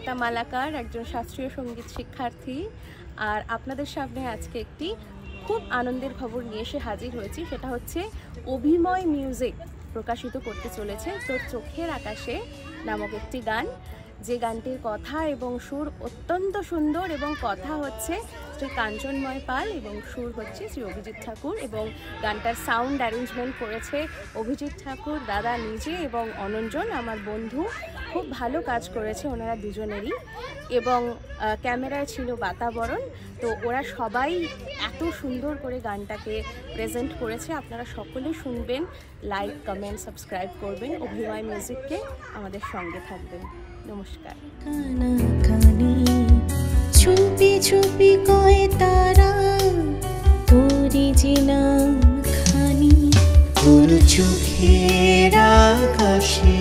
অর্পিতা মালাকার, একজন শাস্ত্রীয় সঙ্গীত শিক্ষার্থী। আর আপনাদের সামনে আজকে একটি খুব আনন্দের খবর নিয়ে এসে হাজির হয়েছি। সেটা হচ্ছে অভিময় মিউজিক প্রকাশিত করতে চলেছে তোর চোখের আকাশে নামক একটি গান, যে গানটির কথা এবং সুর অত্যন্ত সুন্দর, এবং কথা হচ্ছে শ্রী কাঞ্চনময় পাল এবং সুর হচ্ছে শ্রী অভিজিৎ ঠাকুর, এবং গানটার সাউন্ড অ্যারেঞ্জমেন্ট করেছে অভিজিৎ ঠাকুর দাদা নিজে এবং অনঞ্জন আমার বন্ধু। খুব ভালো কাজ করেছে ওনারা দুজনেরই, এবং ক্যামেরায় ছিল বাতাবরণ। তো ওরা সবাই এত সুন্দর করে গানটাকে প্রেজেন্ট করেছে। আপনারা সকলে শুনবেন, লাইক কমেন্ট সাবস্ক্রাইব করবেন, অভিময় মিউজিককে আমাদের সঙ্গে থাকবেন। নমস্কার। ছুপি ছুপি কয় তারা তোরি জিনা খানি তোর চোখের আকাশে।